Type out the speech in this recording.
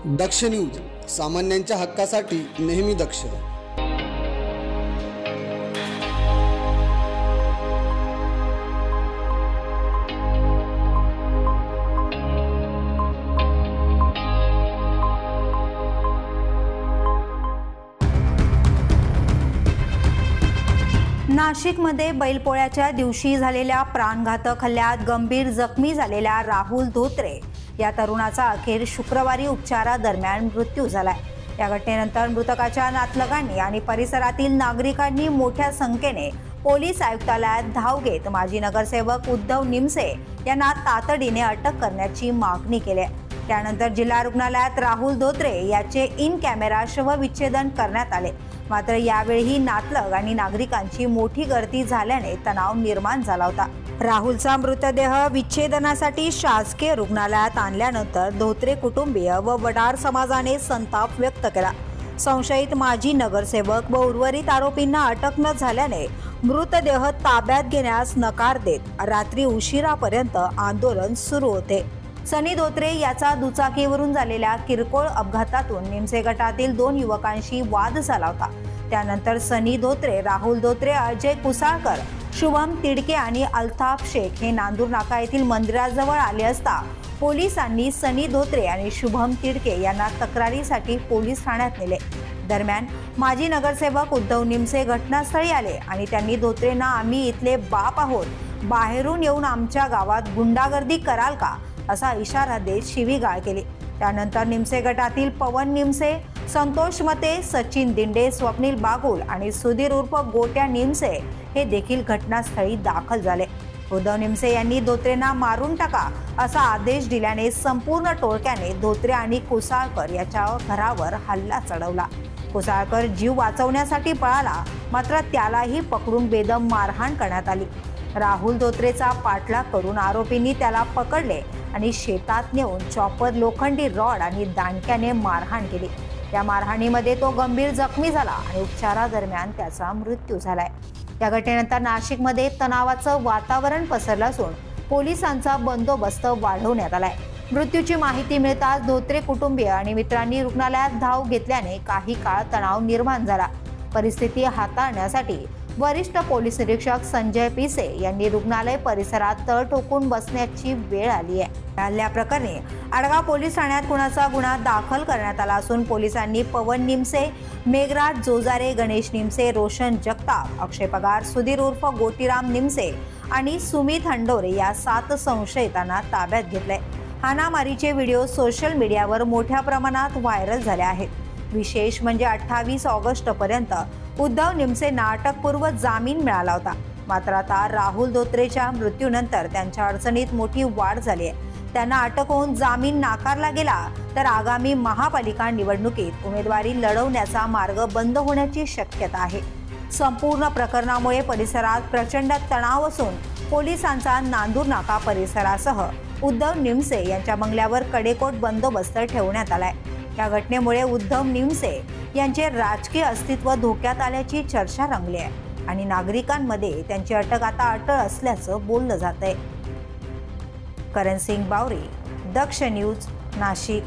दक्ष news, सामान्यांच्या हक्कासाठी नेहमी दक्ष। नाशिकमध्ये बैलपोळ्याच्या दिवशी झालेल्या प्राणघातक हल्ल्यात गंभीर जखमी झालेल्या राहुल धोत्रे या तरुणाचा अखेर शुक्रवारी उपचारादरम्यान मृत्यू झालाय। या घटनेनंतर मृतकाच्या नातलगांनी आणि परिसरातील नागरिकांनी मोठ्या संख्येने पोलीस आयुक्तालयात धाव घेत माजी नगरसेवक उद्धव निमसे यांना तातडीने अटक करण्याची मागणी केली आहे। त्यानंतर जिल्हा रुग्णालयात राहुल धोत्रे याचे इन कॅमेरा शवविच्छेदन करण्यात आले। मात्र यावेळी नातलग आणि नागरिकांची मोठी गर्दी झाल्याने तणाव निर्माण झाला होता। राहुलचा मृतदेह विच्छेदनासाठी शासकीय रुग्णालयात आणल्यानंतर धोत्रे कुटुंबीय व वडार समाजाने संताप व्यक्त केला। संशयित माजी नगरसेवक व उर्वरित आरोपींना अटक न झाल्याने मृतदेह ताब्यात घेण्यास नकार देत रात्री उशिरापर्यंत आंदोलन सुरू होते। सनी धोत्रे याचा दुचाकीवरून झालेल्या किरकोळ अपघातातून निमसे गटातील 2 युवकांशी वाद झाला होता। त्यानंतर सनी धोत्रे, राहुल धोत्रे, अजय कुसाळकर, शुभम तिडके आणि अल्ताफ शेख हे नांदूर नाका येथील मंदिराजवळ आले असता पोलिसांनी सनी धोत्रे आणि शुभम तिडके यांना तक्रारीसाठी पोलीस ठाण्यात नेले। दरम्यान माजी नगरसेवक उद्धव निमसे घटनास्थळी आले आणि त्यांनी धोत्रेंना आम्ही इथले बाप आहोत, बाहेरून येऊन आमच्या गावात गुंडागर्दी कराल का असा इशारा देत शिवीगाळ केली। त्यानंतर निमसे गटातील पवन निमसे, संतोष मते, सचिन दिंडे, स्वप्नील बागुल आणि सुधीर उर्फ गोट्या निमसे हे देखील घटनास्थळी दाखल झाले। उद्धव निमसे यांनी धोत्रेंना मारून टाका असा आदेश दिल्याने संपूर्ण टोळक्याने धोत्रे आणि कुसाळकर याच्या घरावर हल्ला चढवला। कुसाळकर जीव वाचवण्यासाठी पळाला, मात्र त्यालाही पकडून बेदम मारहाण करण्यात आली। राहुल धोत्रेचा पाठलाग करून आरोपींनी त्याला पकडले आणि शेतात नेऊन चॉपर, लोखंडी रॉड आणि दांडक्याने मारहाण केली। या मारहाणीमध्ये तो गंभीर जखमी झाला आणि उपचारादरम्यान त्याचा मृत्यू झालाय। या घटनेनंतर नाशिकमध्ये तणावाचं वातावरण पसरलं असून पोलिसांचा बंदोबस्त वाढवण्यात आलाय। मृत्यूची माहिती मिळताच धोत्रे कुटुंबीय आणि मित्रांनी रुग्णालयात धाव घेतल्याने काही काळ तणाव निर्माण झाला। परिस्थिती हाताळण्यासाठी वरिष्ठ पोलीस निरीक्षक संजय पिसे यांनी रुग्णालय परिसरात तळ ठोकून बसण्याची वेळ आली आहे। हल्ल्याप्रकरणी आडगाव पोलीस ठाण्यात खुनाचा गुन्हा दाखल करण्यात आला असून पोलिसांनी पवन निमसे, मेघराज जोजारे, गणेश निमसे, रोशन जगताप, अक्षय पगार, सुधीर उर्फ गोटीराम निमसे आणि सुमित हंडोरे या 7 संशयितांना ताब्यात घेतले। हाणामारीचे व्हिडिओ सोशल मीडियावर मोठ्या प्रमाणात व्हायरल झाले आहेत। विशेष म्हणजे 28 ऑगस्टपर्यंत उद्धव निमसेंना अटकपूर्व जामीन मिळाला होता। मात्र आता राहुल धोत्रेच्या मृत्यूनंतर त्यांच्या अडचणीत मोठी वाढ झाली आहे। त्यांना अटक होऊन जामीन नाकारला गेला तर आगामी महापालिका निवडणुकीत उमेदवारी लढवण्याचा मार्ग बंद होण्याची शक्यता आहे। संपूर्ण प्रकरणामुळे परिसरात प्रचंड तणाव असून पोलिसांचा नांदूर नाका परिसरासह उद्धव निमसे यांच्या बंगल्यावर कडेकोट बंदोबस्त ठेवण्यात आलाय। या घटनेमुळे उद्धव निमसे यांचे राजकीय अस्तित्व धोक्यात आल्याची चर्चा रंगली आहे आणि नागरिकांमध्ये त्यांची अटक आता अटळ असल्याचं बोललं जात आहे। करण सिंग बावरी, दक्ष न्यूज, नाशिक।